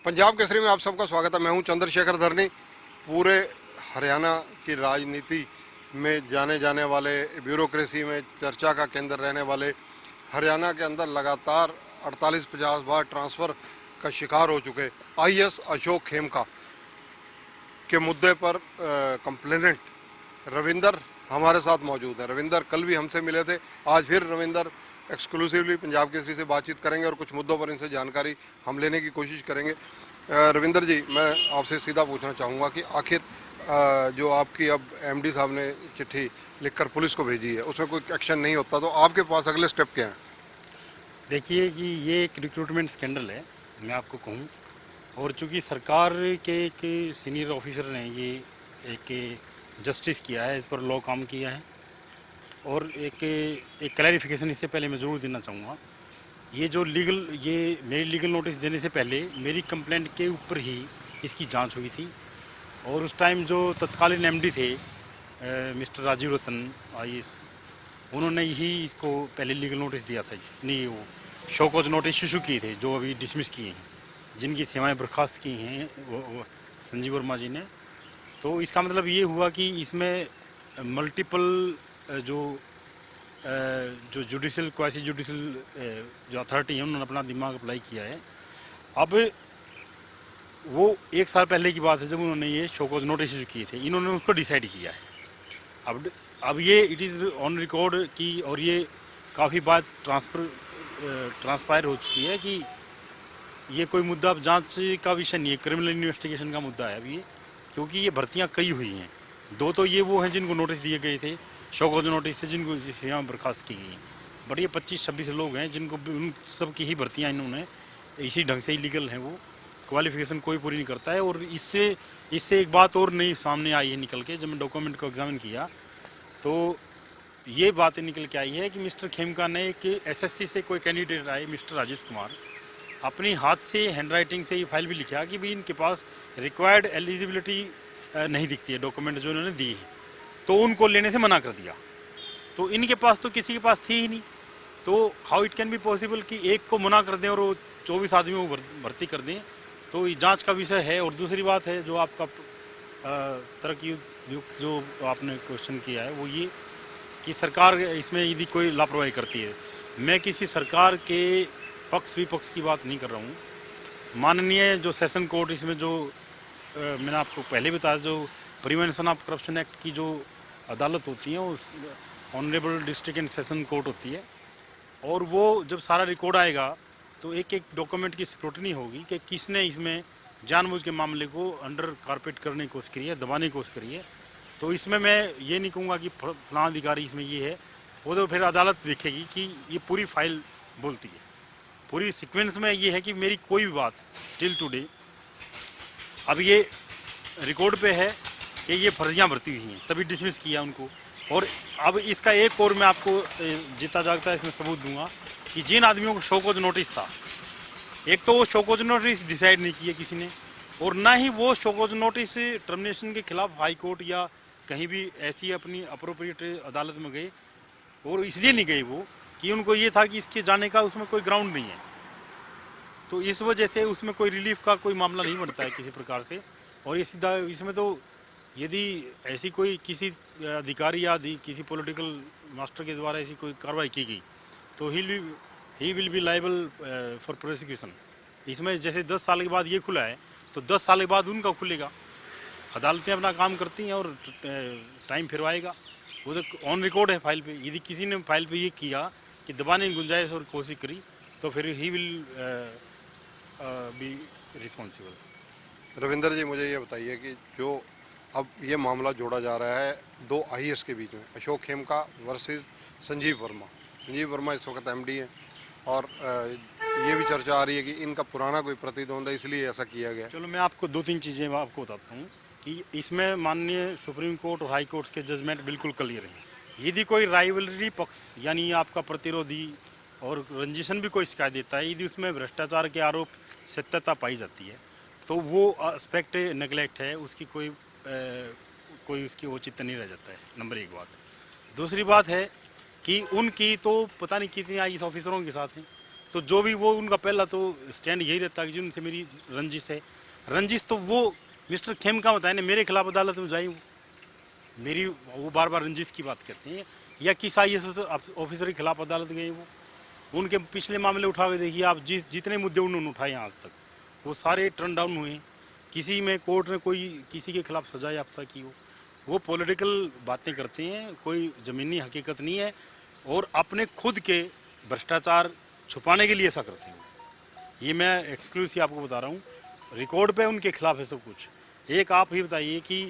पंजाब केसरी में आप सबका स्वागत है। मैं हूं चंद्रशेखर धरनी। पूरे हरियाणा की राजनीति में जाने जाने वाले, ब्यूरोक्रेसी में चर्चा का केंद्र रहने वाले, हरियाणा के अंदर लगातार 48-50 बार ट्रांसफ़र का शिकार हो चुके आईएएस अशोक खेमका के मुद्दे पर कंप्लेनेंट रविंदर हमारे साथ मौजूद है। रविंदर कल भी हमसे मिले थे, आज फिर रविंदर एक्सक्लूसिवली पंजाब केसरी से बातचीत करेंगे और कुछ मुद्दों पर इनसे जानकारी हम लेने की कोशिश करेंगे। रविंदर जी, मैं आपसे सीधा पूछना चाहूँगा कि आखिर जो आपकी अब एमडी साहब ने चिट्ठी लिखकर पुलिस को भेजी है, उसमें कोई एक्शन नहीं होता तो आपके पास अगले स्टेप क्या हैं? देखिए कि ये एक रिक्रूटमेंट स्कैंडल है, मैं आपको कहूँ। और चूँकि सरकार के एक सीनियर ऑफिसर ने ये एक जस्टिस किया है, इस पर लॉ काम किया है। और एक क्लैरिफिकेशन इससे पहले मैं ज़रूर देना चाहूँगा। ये मेरी लीगल नोटिस देने से पहले मेरी कंप्लेंट के ऊपर ही इसकी जांच हुई थी। और उस टाइम जो तत्कालीन एमडी थे मिस्टर राजीव रतन आईएएस, उन्होंने ही इसको पहले लीगल नोटिस दिया था। नहीं, वो शो कॉज नोटिस इशू किए थे, जो अभी डिसमिस किए हैं, जिनकी सेवाएं बर्खास्त की हैं वो संजीव वर्मा जी ने। तो इसका मतलब ये हुआ कि इसमें मल्टीपल जो जुडिशल क्वासी जुडिशल जो अथॉरिटी है, उन्होंने अपना दिमाग अप्लाई किया है। अब वो 1 साल पहले की बात है जब उन्होंने ये शो कॉज नोटिस इशू किए थे, इन्होंने उसको डिसाइड किया है। अब ये इट इज़ ऑन रिकॉर्ड की, और ये काफ़ी बात ट्रांसपायर हो चुकी है कि ये कोई मुद्दा अब जांच का विषय नहीं है, क्रिमिनल इन्वेस्टिगेशन का मुद्दा है अब ये। क्योंकि ये भर्तियां कई हुई हैं। 2 तो ये वो हैं जिनको नोटिस दिए गए थे, शो कॉज नोटिस से, जिनको सेवाएं बर्खास्त की गई हैं। बट ये 25-26 लोग हैं जिनको उन सब की ही भर्तियाँ इन्होंने इसी ढंग से इलीगल हैं, वो क्वालिफिकेशन कोई पूरी नहीं करता है। और इससे एक बात और नई सामने आई है निकल के, जब मैं डॉक्यूमेंट को एग्जामिन किया तो ये बात निकल के आई है कि मिस्टर खेमका ने एक एसएससी से कोई कैंडिडेट आए, मिस्टर राजेश कुमार, अपनी हाथ से हैंड राइटिंग से ये फाइल भी लिखा कि भाई इनके पास रिक्वायर्ड एलिजिबिलिटी नहीं दिखती है, डॉक्यूमेंट जो इन्होंने दी है, तो उनको लेने से मना कर दिया। तो इनके पास तो किसी के पास थी ही नहीं, तो how it can be possible कि एक को मना कर दें और वो 24 आदमियों को भर्ती कर दें। तो ये जांच का विषय है। और दूसरी बात है जो आपका तरक्की जो आपने क्वेश्चन किया है, वो ये कि सरकार इसमें यदि कोई लापरवाही करती है। मैं किसी सरकार के पक्ष विपक्ष की बात नहीं कर रहा हूँ। माननीय जो सेशन कोर्ट, इसमें जो मैंने आपको पहले बताया, जो प्रिवेंशन ऑफ करप्शन एक्ट की जो अदालत होती है, वो honourable district and session court होती है। और वो जब सारा रिकॉर्ड आएगा तो एक एक डॉक्यूमेंट की स्क्रूटनी होगी कि किसने इसमें जानबूझ के मामले को अंडर कारपेट करने की कोशिश करी है, दबाने की कोशिश करी है। तो इसमें मैं ये नहीं कहूँगा कि फलां अधिकारी इसमें ये है, वो तो फिर अदालत देखेगी कि ये पूरी फाइल बोलती है। पूरी सीक्वेंस में ये है कि मेरी कोई भी बात टिल टुडे अब ये रिकॉर्ड पे है कि ये फर्जियाँ भरती हुई हैं, तभी डिसमिस किया उनको। और अब इसका एक और मैं आपको जीता जागता इसमें सबूत दूंगा कि जिन आदमियों को शो कॉज नोटिस था, एक तो वो शो कॉज नोटिस डिसाइड नहीं किया किसी ने, और ना ही वो शो कॉज नोटिस टर्मिनेशन के खिलाफ हाई कोर्ट या कहीं भी ऐसी अपनी अप्रोप्रिएट अदालत में गए। और इसलिए नहीं गए वो कि उनको ये था कि इसके जाने का उसमें कोई ग्राउंड नहीं है, तो इस वजह से उसमें कोई रिलीफ का कोई मामला नहीं बनता है किसी प्रकार से। और इसमें तो यदि ऐसी कोई किसी अधिकारी या किसी पॉलिटिकल मास्टर के द्वारा ऐसी कोई कार्रवाई की गई तो ही will B liable for prosecution. इसमें जैसे 10 साल के बाद ये खुला है तो 10 साल के बाद उनका खुलेगा। अदालतें अपना काम करती हैं और टाइम फिर आएगा। वो तो ऑन रिकॉर्ड है फाइल पे। यदि किसी ने फाइल पे ये किया कि दबाने की गुंजाइश और कोशिश करी तो फिर he will be responsible. Ravinder ji, मुझे ये बताइए कि जो अब ये मामला जोड़ा जा रहा है 2 आईएएस के बीच में, अशोक खेमका वर्सेस संजीव वर्मा। संजीव वर्मा इस वक्त एमडी हैं और ये भी चर्चा आ रही है कि इनका पुराना कोई प्रतिद्वंद है, इसलिए ऐसा किया गया। चलो मैं आपको 2-3 चीज़ें आपको बताता हूँ कि इसमें माननीय सुप्रीम कोर्ट और हाई कोर्ट के जजमेंट बिल्कुल क्लियर हैं। यदि कोई राइवलरी पक्ष यानी आपका प्रतिरोधी और रंजिशन भी कोई शिकायत देता है, यदि उसमें भ्रष्टाचार के आरोप सत्यता पाई जाती है तो वो एस्पेक्ट नेगलेक्ट है, उसकी कोई उसकी औचित्य नहीं रह जाता है। नंबर 1 बात। दूसरी बात है कि उनकी तो पता नहीं कितनी आईएएस ऑफिसरों के साथ हैं, तो जो भी वो उनका पहला तो स्टैंड यही रहता है कि जिनसे मेरी रंजिश है। रंजिश तो वो मिस्टर खेमका बताए ने मेरे खिलाफ अदालत में जाई, मेरी वो बार बार रंजिश की बात करते हैं, या किस IAS ऑफिसर के खिलाफ अदालत गए वो, उनके पिछले मामले उठा के देखिए आप, जितने मुद्दे उन्होंने उठाए आज तक वो सारे टर्न डाउन हुए। किसी में कोर्ट ने कोई किसी के खिलाफ सजा याफ्ता की हो। वो पॉलिटिकल बातें करते हैं, कोई ज़मीनी हकीकत नहीं है, और अपने खुद के भ्रष्टाचार छुपाने के लिए ऐसा करते हैं। ये मैं एक्सक्लूसिव आपको बता रहा हूँ, रिकॉर्ड पे उनके खिलाफ है सब कुछ। एक आप ही बताइए कि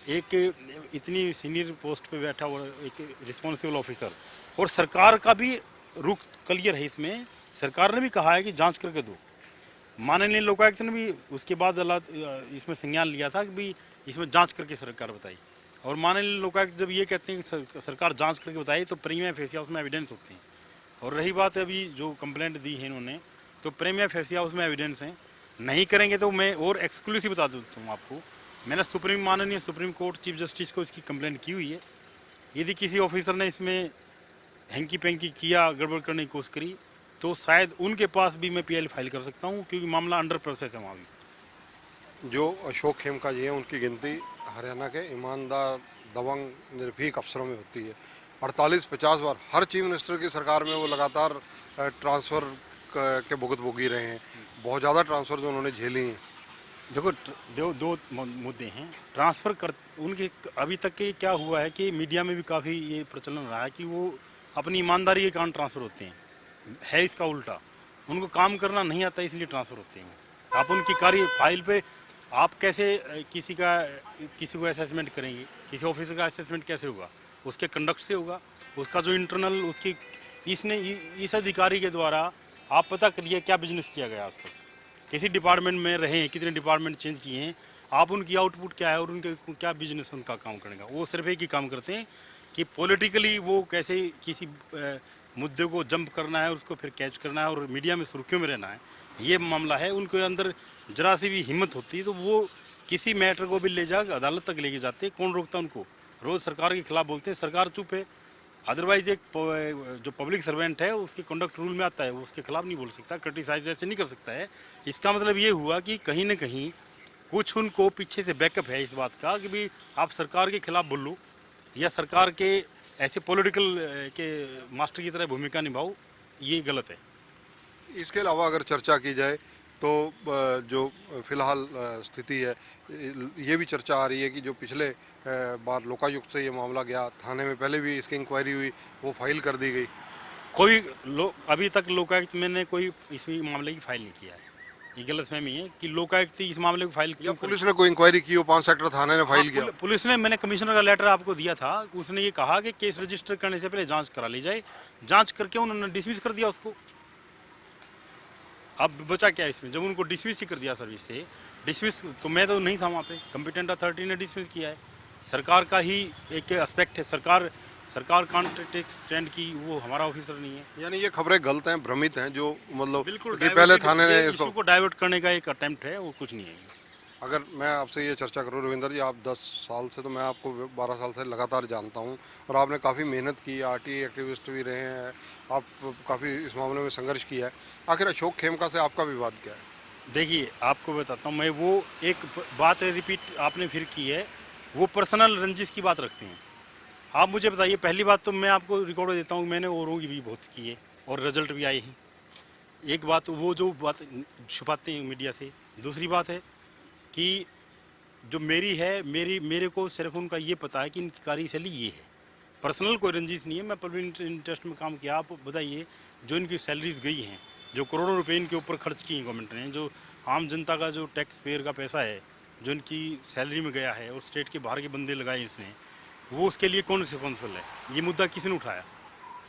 एक इतनी सीनियर पोस्ट पे बैठा हुआ एक रिस्पॉन्सिबल ऑफिसर, और सरकार का भी रुख क्लियर है इसमें, सरकार ने भी कहा है कि जांच करके दो। माननीय लोकायुक्त ने भी उसके बाद इसमें संज्ञान लिया था कि भी इसमें जांच करके सरकार बताई, और माननीय लोकायुक्त जब ये कहते हैं कि सरकार जांच करके बताई तो प्रीमिया फेसिया उसमें एविडेंस होते हैं। और रही बात अभी जो कंप्लेंट दी है इन्होंने, तो प्रीमिया फेसिया उसमें एविडेंस हैं, नहीं करेंगे तो मैं और एक्सक्लूसिव बता देता हूँ आपको, मैंने माननीय सुप्रीम कोर्ट चीफ जस्टिस को इसकी कंप्लेंट की हुई है। यदि किसी ऑफिसर ने इसमें हैंकी पैंकी किया, गड़बड़ करने की कोशिश करी, तो शायद उनके पास भी मैं PL फाइल कर सकता हूँ, क्योंकि मामला अंडर प्रोसेस है वहाँ भी। जो अशोक खेमका जी हैं उनकी गिनती हरियाणा के ईमानदार, दबंग, निर्भीक अफसरों में होती है। 48-50 बार हर चीफ मिनिस्टर की सरकार में वो लगातार ट्रांसफ़र के भुगत भोगी रहे हैं। बहुत ज़्यादा ट्रांसफ़र जो उन्होंने झेली हैं। देखो दो मुद्दे हैं ट्रांसफ़र कर उनके। अभी तक के क्या हुआ है कि मीडिया में भी काफ़ी ये प्रचलन रहा है कि वो अपनी ईमानदारी के कारण ट्रांसफ़र होते हैं, है इसका उल्टा, उनको काम करना नहीं आता इसलिए ट्रांसफ़र होते हैं। आप उनकी कार्य फाइल पे आप कैसे किसी को असेसमेंट करेंगे, किसी ऑफिसर का असेसमेंट कैसे होगा, उसके कंडक्ट से होगा, उसका जो इंटरनल उसकी इस अधिकारी के द्वारा आप पता करिए क्या बिजनेस किया गया आज तक, किसी डिपार्टमेंट में रहे हैं, कितने डिपार्टमेंट चेंज किए हैं, आप उनकी आउटपुट क्या है और उनके क्या बिजनेस उनका काम करेगा। वो सिर्फ एक ही काम करते हैं कि पॉलिटिकली वो कैसे किसी मुद्दे को जंप करना है, उसको फिर कैच करना है और मीडिया में सुर्खियों में रहना है, ये मामला है। उनके अंदर जरा सी भी हिम्मत होती है तो वो किसी मैटर को भी ले जाकर अदालत तक लेके जाते हैं। कौन रोकता उनको? रोज़ सरकार के खिलाफ बोलते हैं, सरकार चुप है। अदरवाइज एक जो पब्लिक सर्वेंट है उसके कंडक्ट रूल में आता है, वो उसके खिलाफ नहीं बोल सकता, क्रिटिसाइज ऐसे नहीं कर सकता है। इसका मतलब ये हुआ कि कहीं ना कहीं कुछ उनको पीछे से बैकअप है इस बात का कि भाई आप सरकार के खिलाफ बोल लो या सरकार के ऐसे पॉलिटिकल के मास्टर की तरह भूमिका निभाओ, ये गलत है। इसके अलावा अगर चर्चा की जाए तो जो फिलहाल स्थिति है, ये भी चर्चा आ रही है कि जो पिछले बार लोकायुक्त से ये मामला गया थाने में, पहले भी इसकी इंक्वायरी हुई, वो फाइल कर दी गई। कोई अभी तक लोकायुक्त मैंने कोई इस मामले की फाइल नहीं किया है। ये गलतफहमी है कि लोकायुक्त इस मामले को फाइल या पुलिस ने कोई इंक्वायरी की हो, 5 सेक्टर थाने ने फाइल किया। पुलिस ने, मैंने कमिश्नर का लेटर आपको दिया था, उसने ये कहा कि केस रजिस्टर करने से पहले जांच करा ली जाए, जांच करके उन्होंने डिसमिस कर दिया उसको। अब बचा क्या इसमें, जब उनको डिसमिस ही कर दिया सर्विस से, डिसमिस तो मैं तो नहीं था वहाँ पे, कॉम्पिटेंट अथॉरिटी ने डिसमिस किया है। सरकार का ही एक एस्पेक्ट है, सरकार कांटेक्ट स्टैंड की, वो हमारा ऑफिसर नहीं है। यानी ये खबरें गलत हैं, भ्रमित हैं, जो मतलब बिल्कुल कि पहले थाने ने इसको डाइवर्ट करने का एक अटेम्प्ट है, वो कुछ नहीं है। अगर मैं आपसे ये चर्चा करूँ रविंदर जी, आप 10 साल से, तो मैं आपको 12 साल से लगातार जानता हूँ और आपने काफ़ी मेहनत की, RTI एक्टिविस्ट भी रहे हैं, आप काफ़ी इस मामले में संघर्ष किया है। आखिर अशोक खेमका से आपका विवाद क्या है? देखिए आपको बताता हूँ मैं, वो एक बात रिपीट आपने फिर की है, वो पर्सनल रंजिश की बात रखते हैं। आप मुझे बताइए, पहली बात तो मैं आपको रिकॉर्ड देता हूँ, मैंने औरों की भी बहुत की है और रिजल्ट भी आए हैं। एक बात वो जो बात छुपाते हैं मीडिया से, दूसरी बात है कि जो मेरी है, मेरे को सिर्फ उनका ये पता है कि इनकी कार्यशैली ये है, पर्सनल कोई रंजिश नहीं है। मैं पब्लिक इंटरेस्ट में काम किया। आप बताइए, जो इनकी सैलरीज गई हैं, जो करोड़ों रुपए इनके ऊपर खर्च किए हैं गवर्नमेंट ने, जो आम जनता का जो टैक्स पेयर का पैसा है जो इनकी सैलरी में गया है और स्टेट के बाहर के बंदे लगाए इसमें, वो उसके लिए कौन रिस्पॉन्सिबल है? ये मुद्दा किसने उठाया?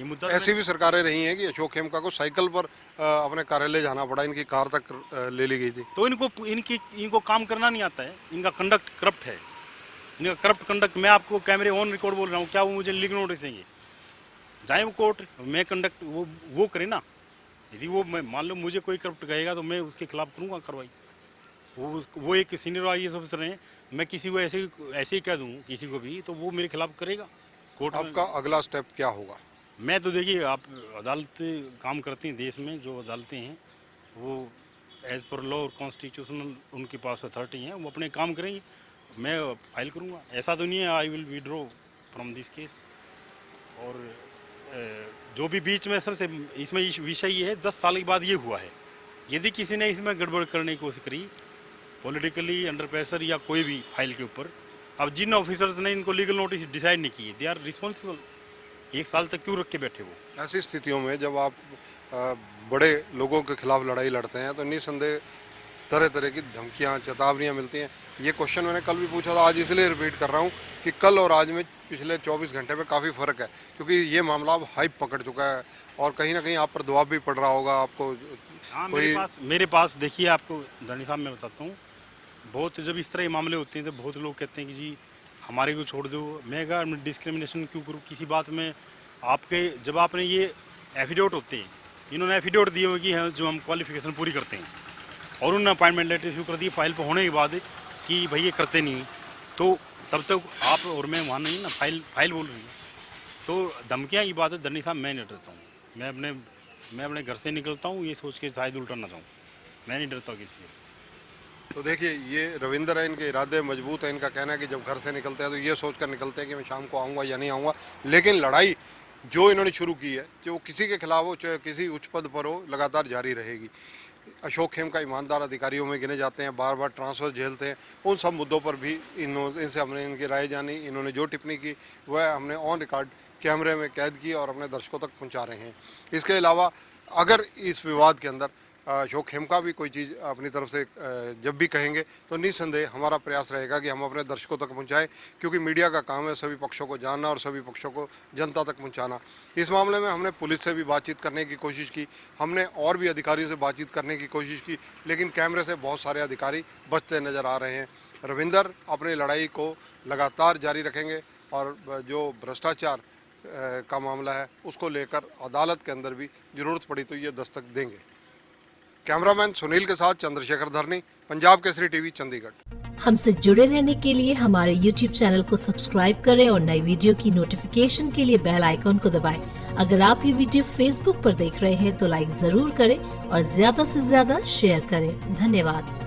ये मुद्दा ऐसी भी सरकारें रही हैं कि अशोक खेमका को साइकिल पर अपने कार्यालय जाना पड़ा, इनकी कार तक ले ली गई थी। तो इनको काम करना नहीं आता है, इनका कंडक्ट करप्ट है, इनका करप्ट कंडक्ट। मैं आपको कैमरे ऑन रिकॉर्ड बोल रहा हूँ, क्या वो मुझे लीगल नोटिस देंगे? जाए वो कोर्ट, मैं कंडक्ट वो करे ना। यदि वो मान लो मुझे कोई करप्ट कहेगा तो मैं उसके खिलाफ करूँगा कार्रवाई। वो एक सीनियर IAS ऑफिसर हैं, मैं किसी को ऐसे ही कह दूँ किसी को भी, तो वो मेरे खिलाफ करेगा कोर्ट में। आपका अगला स्टेप क्या होगा? मैं तो देखिए, आप अदालत काम करती हैं देश में, जो अदालतें हैं वो एज पर लॉ और कॉन्स्टिट्यूशनल उनके पास अथॉरिटी है, वो अपने काम करेंगे, मैं फाइल करूँगा। ऐसा तो नहीं है I will withdraw from this case. और जो भी बीच में सबसे इसमें विषय ये है, 10 साल के बाद ये हुआ है, यदि किसी ने इसमें गड़बड़ करने की कोशिश करी पॉलिटिकली अंडर प्रेशर या कोई भी फाइल के ऊपर, अब जिन ऑफिसर्स ने इनको लीगल नोटिस डिसाइड नहीं किए, दे आर रिस्पॉन्सिबल। 1 साल तक क्यों रख के बैठे वो? ऐसी स्थितियों में जब आप बड़े लोगों के खिलाफ लड़ाई लड़ते हैं तो निस्संदेह तरह तरह की धमकियां, चेतावनियां मिलती हैं। ये क्वेश्चन मैंने कल भी पूछा था, आज इसलिए रिपीट कर रहा हूं कि कल और आज में पिछले 24 घंटे में काफ़ी फ़र्क है, क्योंकि ये मामला अब हाइप पकड़ चुका है और कहीं ना कहीं आप पर दबाव भी पड़ रहा होगा आपको। हाँ, कोई मेरे पास देखिए, आपको धरनी साहब मैं बताता हूँ, बहुत जब इस तरह के मामले होते हैं तो बहुत लोग कहते हैं कि जी हमारे को छोड़ दो। मैं कहा मैं डिस्क्रिमिनेशन क्यों करूँ किसी बात में? आपके जब आपने ये एफिडेविट होते हैं, इन्होंने एफिडेविट दिए हुए कि जो हम क्वालिफिकेशन पूरी करते हैं, और उन्होंने अपॉइंटमेंट लेटर इशू कर दी फाइल पर होने के बाद कि भाई ये करते नहीं, तो तब तक आप और मैं वहाँ नहीं ना, फाइल बोल रही है। तो धमकियाँ की बात है धरनी साहब, मैं नहीं डरता हूँ। मैं अपने घर से निकलता हूँ ये सोच के शायद उल्टा ना जाऊँ, मैं नहीं डरता किसी से। तो देखिए, ये रविंदर है, इनके इरादे मजबूत है। इनका कहना है कि जब घर से निकलते हैं तो ये सोच कर निकलते हैं कि मैं शाम को आऊँगा या नहीं आऊँगा, लेकिन लड़ाई जो इन्होंने शुरू की है, जो किसी के खिलाफ हो, चाहे किसी उच्च पद पर हो, लगातार जारी रहेगी। अशोक खेमका ईमानदार अधिकारियों में गिने जाते हैं, बार बार ट्रांसफ़र झेलते हैं। उन सब मुद्दों पर भी इनसे हमने इनकी राय जानी। इन्होंने जो टिप्पणी की वह हमने ऑन रिकॉर्ड कैमरे में कैद की और अपने दर्शकों तक पहुंचा रहे हैं। इसके अलावा अगर इस विवाद के अंदर अशोक खेमका भी कोई चीज़ अपनी तरफ से जब भी कहेंगे तो निस्संदेह हमारा प्रयास रहेगा कि हम अपने दर्शकों तक पहुंचाएं, क्योंकि मीडिया का काम है सभी पक्षों को जानना और सभी पक्षों को जनता तक पहुंचाना। इस मामले में हमने पुलिस से भी बातचीत करने की कोशिश की, हमने और भी अधिकारियों से बातचीत करने की कोशिश की, लेकिन कैमरे से बहुत सारे अधिकारी बचते नज़र आ रहे हैं। रविंदर अपनी लड़ाई को लगातार जारी रखेंगे और जो भ्रष्टाचार का मामला है उसको लेकर अदालत के अंदर भी ज़रूरत पड़ी तो ये दस्तक देंगे। कैमरामैन सुनील के साथ चंद्रशेखर धरनी, पंजाब केसरी टीवी, चंडीगढ़। हमसे जुड़े रहने के लिए हमारे YouTube चैनल को सब्सक्राइब करें और नई वीडियो की नोटिफिकेशन के लिए बेल आइकॉन को दबाएं। अगर आप ये वीडियो Facebook पर देख रहे हैं तो लाइक जरूर करें और ज्यादा से ज्यादा शेयर करें। धन्यवाद।